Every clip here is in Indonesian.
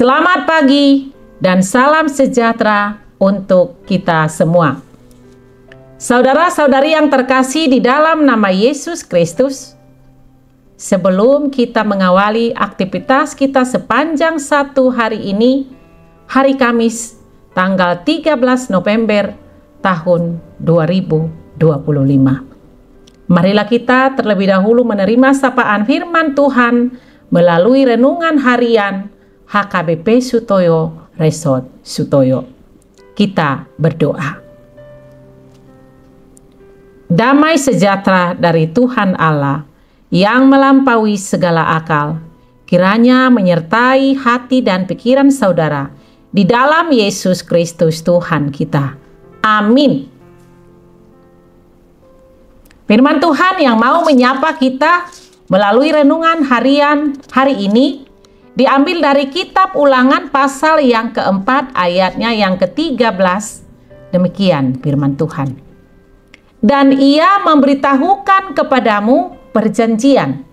Selamat pagi dan salam sejahtera untuk kita semua. Saudara-saudari yang terkasih di dalam nama Yesus Kristus, sebelum kita mengawali aktivitas kita sepanjang satu hari ini, hari Kamis, tanggal 13 November tahun 2025. Marilah kita terlebih dahulu menerima sapaan firman Tuhan melalui renungan harian HKBP Sutoyo Resort Sutoyo. Kita berdoa. Damai sejahtera dari Tuhan Allah yang melampaui segala akal, kiranya menyertai hati dan pikiran saudara di dalam Yesus Kristus Tuhan kita. Amin. Firman Tuhan yang mau menyapa kita melalui renungan harian hari ini diambil dari kitab Ulangan pasal yang keempat ayatnya yang ke-13. Demikian firman Tuhan. Dan ia memberitahukan kepadamu perjanjian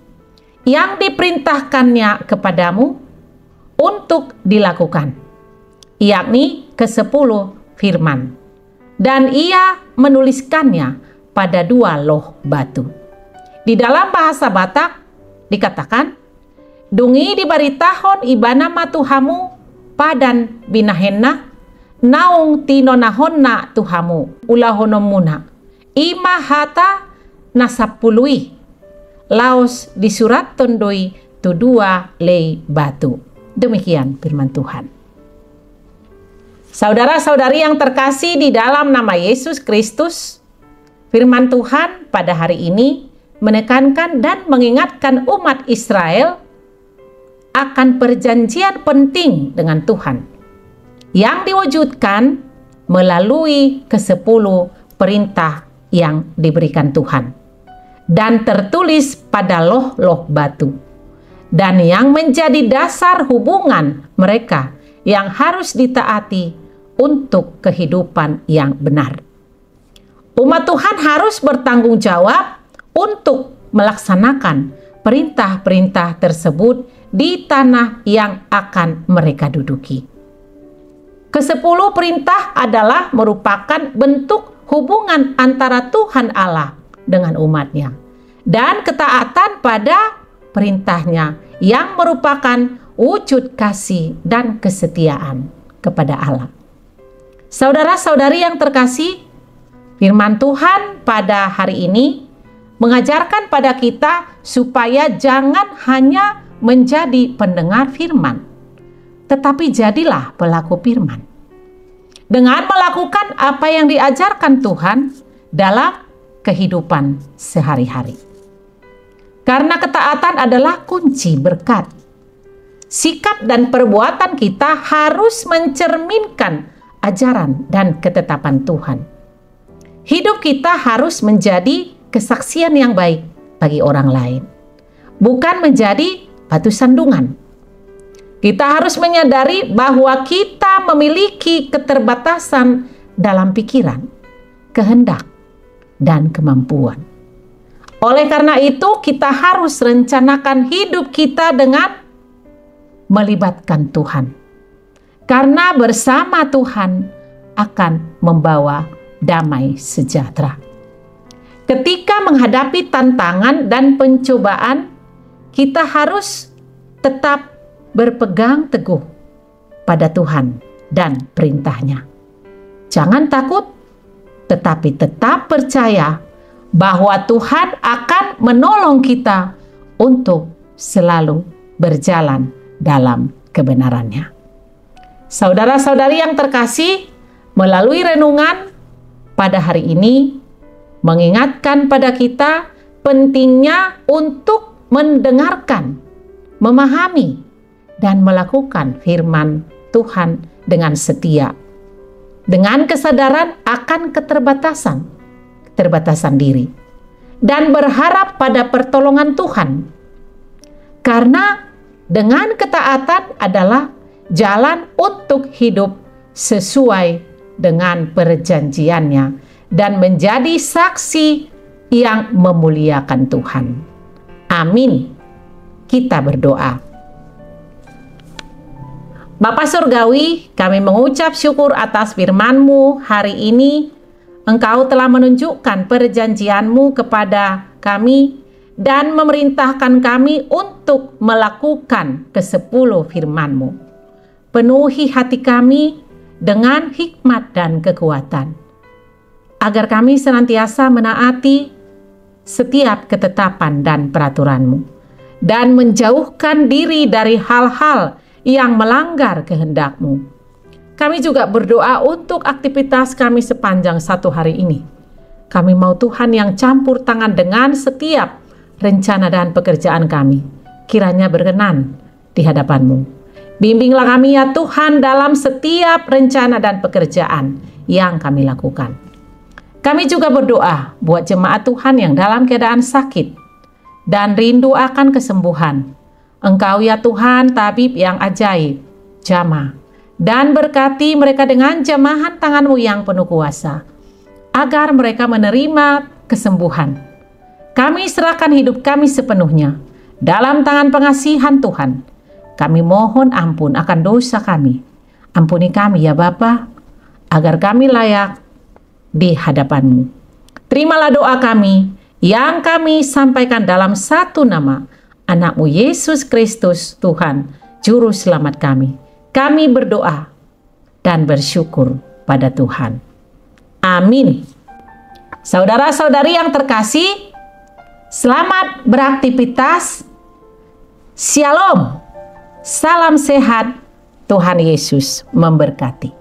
yang diperintahkannya kepadamu untuk dilakukan, yakni ke-10 firman. Dan ia menuliskannya pada 2 loh batu. Di dalam bahasa Batak dikatakan, dungi dibaritahon ibana matuhamu padan binahenna naung tinonahonna tuhamu ulahonomuna ima hata nasapului laos di surat tondoi tu 2 lei batu. Demikian firman Tuhan. Saudara-saudari yang terkasih di dalam nama Yesus Kristus, firman Tuhan pada hari ini menekankan dan mengingatkan umat Israel akan perjanjian penting dengan Tuhan yang diwujudkan melalui ke-10 perintah yang diberikan Tuhan dan tertulis pada loh-loh batu, dan yang menjadi dasar hubungan mereka yang harus ditaati untuk kehidupan yang benar. Umat Tuhan harus bertanggung jawab untuk melaksanakan perintah-perintah tersebut di tanah yang akan mereka duduki. Ke-10 perintah adalah merupakan bentuk hubungan antara Tuhan Allah dengan umatnya dan ketaatan pada perintahnya yang merupakan wujud kasih dan kesetiaan kepada Allah. Saudara-saudari yang terkasih, firman Tuhan pada hari ini mengajarkan pada kita supaya jangan hanya menjadi pendengar firman, tetapi jadilah pelaku firman. Dengan melakukan apa yang diajarkan Tuhan dalam kehidupan sehari-hari. Karena ketaatan adalah kunci berkat. Sikap dan perbuatan kita harus mencerminkan ajaran dan ketetapan Tuhan. Hidup kita harus menjadi kesaksian yang baik bagi orang lain, bukan menjadi batu sandungan. Kita harus menyadari bahwa kita memiliki keterbatasan dalam pikiran, kehendak, dan kemampuan. Oleh karena itu, kita harus rencanakan hidup kita dengan melibatkan Tuhan. Karena bersama Tuhan akan membawa damai sejahtera. Ketika menghadapi tantangan dan pencobaan, kita harus tetap berpegang teguh pada Tuhan dan perintahnya. Jangan takut, tetapi tetap percaya bahwa Tuhan akan menolong kita untuk selalu berjalan dalam kebenarannya. Saudara-saudari yang terkasih, melalui renungan pada hari ini mengingatkan pada kita pentingnya untuk mendengarkan, memahami, dan melakukan firman Tuhan dengan setia, dengan kesadaran akan keterbatasan diri, dan berharap pada pertolongan Tuhan. Karena dengan ketaatan adalah jalan untuk hidup sesuai dengan perjanjiannya dan menjadi saksi yang memuliakan Tuhan. Amin. Kita berdoa. Bapa Surgawi, kami mengucap syukur atas firman-Mu hari ini. Engkau telah menunjukkan perjanjian-Mu kepada kami dan memerintahkan kami untuk melakukan ke-10 firman-Mu. Penuhi hati kami dengan hikmat dan kekuatan, agar kami senantiasa menaati setiap ketetapan dan peraturan-Mu, dan menjauhkan diri dari hal-hal yang melanggar kehendak-Mu. Kami juga berdoa untuk aktivitas kami sepanjang satu hari ini. Kami mau Tuhan yang campur tangan dengan setiap rencana dan pekerjaan kami. Kiranya berkenan di hadapan-Mu. Bimbinglah kami ya Tuhan dalam setiap rencana dan pekerjaan yang kami lakukan. Kami juga berdoa buat jemaat Tuhan yang dalam keadaan sakit dan rindu akan kesembuhan. Engkau ya Tuhan, tabib yang ajaib, jamah, dan berkati mereka dengan jamahan tangan-Mu yang penuh kuasa, agar mereka menerima kesembuhan. Kami serahkan hidup kami sepenuhnya dalam tangan pengasihan Tuhan. Kami mohon ampun akan dosa kami. Ampuni kami ya Bapa, agar kami layak di hadapan-Mu. Terimalah doa kami yang kami sampaikan dalam satu nama, Anak-Mu Yesus Kristus Tuhan, Juru Selamat kami. Kami berdoa dan bersyukur pada Tuhan. Amin. Saudara-saudari yang terkasih, selamat beraktivitas. Shalom. Salam sehat. Tuhan Yesus memberkati.